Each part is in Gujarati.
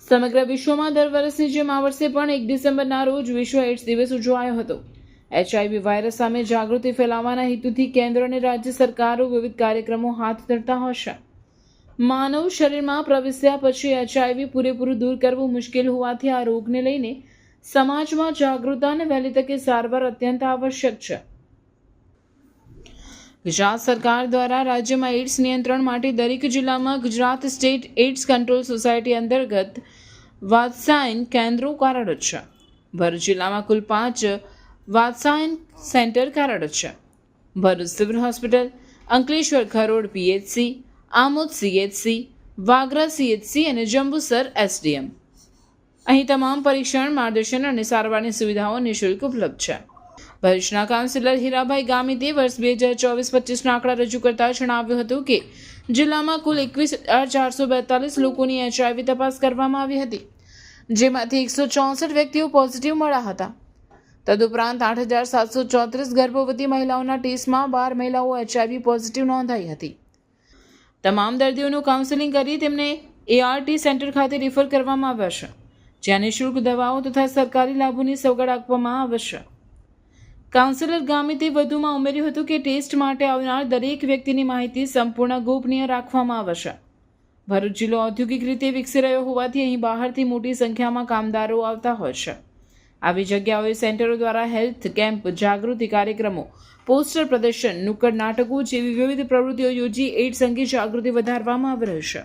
સમગ્ર વિશ્વમાં દર વર્ષની જેમ આ વર્ષે પણ 1 ડિસેમ્બરના રોજ વિશ્વ એડ્સ દિવસ ઉજવાયો હતો। HIV વાયરસ સામે જાગૃતિ ફેલાવવાના હેતુથી કેન્દ્ર અને રાજ્ય સરકારો વિવિધ કાર્યક્રમો હાથ ધરતા હશે। માનવ શરીરમાં પ્રવેશ્યા પછી HIV પૂરેપૂરું દૂર કરવું મુશ્કેલ હોવાથી આ રોગને લઈને સમાજમાં જાગૃતતા અને વહેલી તકે સારવાર અત્યંત આવશ્યક છે। ગુજરાત સરકાર દ્વારા રાજ્યમાં એઇડ્સ નિયંત્રણ માટે દરેક જિલ્લામાં Gujarat state AIDS control society અંતર્ગત વાત્સાયન કેન્દ્રો કાર્યરત છે। ભરૂચ જિલ્લામાં કુલ 5 વાત્સાયન સેન્ટર કાર્યરત છે। Bharuch civil hospital, Ankleshwar Kharod PHC, Amod CHC, Vagra CHC અને જંબુસર SDM। અહીં તમામ પરીક્ષણ, માર્ગદર્શન અને સારવારની સુવિધાઓ નિઃશુલ્ક ઉપલબ્ધ છે। ભરૂચના કાઉન્સિલર હીરાભાઈ ગામિતે વર્ષ 2024-25ના આંકડા રજૂ કરતા જણાવ્યું હતું કે જિલ્લામાં કુલ 21,442 લોકોની HIV તપાસ કરવામાં આવી હતી, જેમાંથી 164 વ્યક્તિઓ પોઝિટિવ મળ્યા હતા। તદુપરાંત 8,734 ગર્ભવતી મહિલાઓના ટેસ્ટમાં 12 મહિલાઓ HIV પોઝિટિવ નોંધાઈ હતી। તમામ દર્દીઓનું કાઉન્સેલિંગ કરી તેમને ART સેન્ટર ખાતે રિફર કરવામાં આવ્યા છે, જ્યાં નિઃશુલ્ક દવાઓ તથા સરકારી લાભોની સવગડ આપવામાં આવશે। કાઉન્સિલર ગામિતે વધુમાં ઉમેર્યું હતું કે ટેસ્ટ માટે આવનાર દરેક વ્યક્તિની માહિતી સંપૂર્ણ ગોપનીય રાખવામાં આવશે। ભરૂચ જિલ્લો ઔદ્યોગિક રીતે વિકસી રહ્યો હોવાથી અહીં બહારથી મોટી સંખ્યામાં કામદારો આવતા હોય છે। આવી જગ્યાઓએ સેન્ટરો દ્વારા હેલ્થ કેમ્પ, જાગૃતિ કાર્યક્રમો, પોસ્ટર પ્રદર્શન, નુક્કડ નાટકો જેવી વિવિધ પ્રવૃત્તિઓ યોજી એઇડ્સ અંગે જાગૃતિ વધારવામાં આવી રહી છે।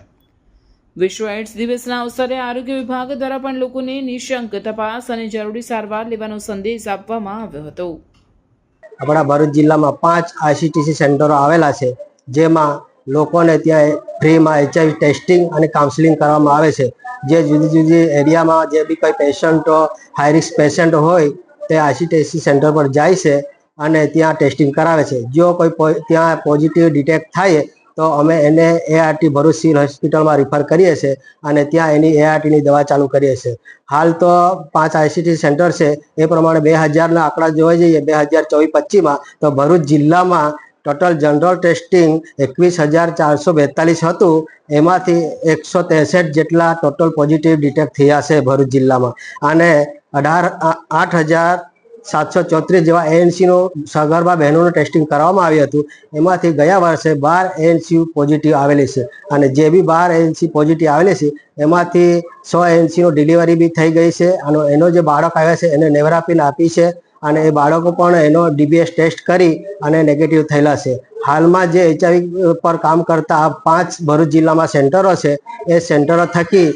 વિશ્વ એઇડ્સ દિવસના અવસરે આરોગ્ય વિભાગ દ્વારા પણ લોકોને નિઃશંક તપાસ અને જરૂરી સારવાર લેવાનો સંદેશ આપવામાં આવ્યો હતો। આપણા ભરૂચ જિલ્લામાં 5 ICTC સેન્ટરો આવેલા છે, જેમાં લોકોને ત્યાં ફ્રીમાં HIV ટેસ્ટિંગ અને કાઉન્સેલિંગ કરવામાં આવે છે। જે જુદી જુદી એરિયામાં જે બી કોઈ પેશન્ટો, હાઈ રિસ્ક પેશન્ટ હોય તે ICTC સેન્ટર પર જાય છે અને ત્યાં ટેસ્ટિંગ કરાવે છે। જો કોઈ ત્યાં પોઝિટિવ ડિટેક્ટ થાય તો અમે એને ART ભરૂચ સિવિલ હોસ્પિટલમાં રિફર કરીએ છીએ અને ત્યાં એની ARTની દવા ચાલુ કરીએ છીએ। હાલ તો 5 ICTC સેન્ટર છે, એ પ્રમાણે 2000ના આંકડા જોવા જઈએ 2024-25માં તો ભરૂચ જિલ્લામાં ટોટલ જનરલ ટેસ્ટિંગ 21,442 હતું, એમાંથી 163 જેટલા ટોટલ પોઝિટિવ ડિટેક્ટ થયા છે ભરૂચ જિલ્લામાં અને 8,734 જેવા ANCનું સગર્ભા બહેનોનું ટેસ્ટિંગ કરવામાં આવ્યું હતું। એમાંથી ગયા વર્ષે 12 ANC પોઝિટિવ આવેલી છે અને જે બી 12 ANC પોઝિટિવ આવેલી છે એમાંથી 100 ANCનો ડિલિવરી બી થઈ ગઈ છે અને એનો જે બાળક આવ્યા છે એને નેવરાપિલ આપી છે અને એ બાળકો પણ એનો DBS ટેસ્ટ કરી અને નેગેટિવ થયેલા છે। હાલમાં જે HIV પર કામ કરતા 5 ભરૂચ જિલ્લામાં સેન્ટરો છે, એ સેન્ટરો થકી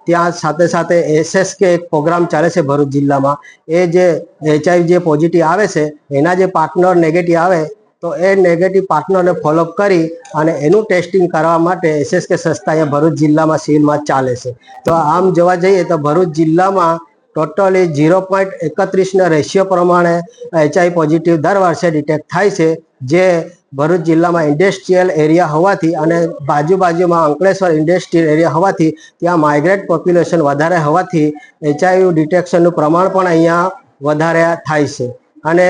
ત્યાં સાથે સાથે SSK એક પ્રોગ્રામ ચાલે છે ભરૂચ જિલ્લામાં। એ જે HIV જે પોઝિટિવ આવે છે એના જે પાર્ટનર નેગેટિવ આવે તો એ નેગેટિવ પાર્ટનરને ફોલોઅપ કરી અને એનું ટેસ્ટિંગ કરવા માટે SSK સંસ્થા અહીંયા ભરૂચ જિલ્લામાં સિવિલમાં ચાલે છે। તો આમ જોવા જઈએ તો ભરૂચ જિલ્લામાં ટોટલી 0.31ના રેશિયો પ્રમાણે HIV પોઝિટિવ દર વર્ષે ડિટેક્ટ થાય છે, જે ભરૂચ જિલ્લામાં ઇન્ડસ્ટ્રીયલ એરિયા હોવાથી અને બાજુમાં અંકલેશ્વર ઇન્ડસ્ટ્રીયલ એરિયા હોવાથી ત્યાં માઇગ્રેટ પોપ્યુલેશન વધારે હોવાથી HIV ડિટેક્શનનું પ્રમાણ પણ અહીંયા વધારે થાય છે અને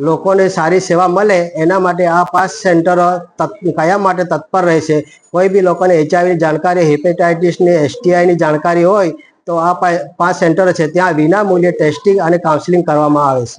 લોકોને સારી સેવા મળે એના માટે આ 5 સેન્ટરો કાયમ માટે તત્પર રહે છે। કોઈ બી લોકોને HIVની જાણકારી, હેપેટાઇટિસની, STIની જાણકારી હોય તો આ 5 સેન્ટરો છે, ત્યાં વિના મૂલ્યે ટેસ્ટિંગ અને કાઉન્સેલિંગ કરવામાં આવે છે।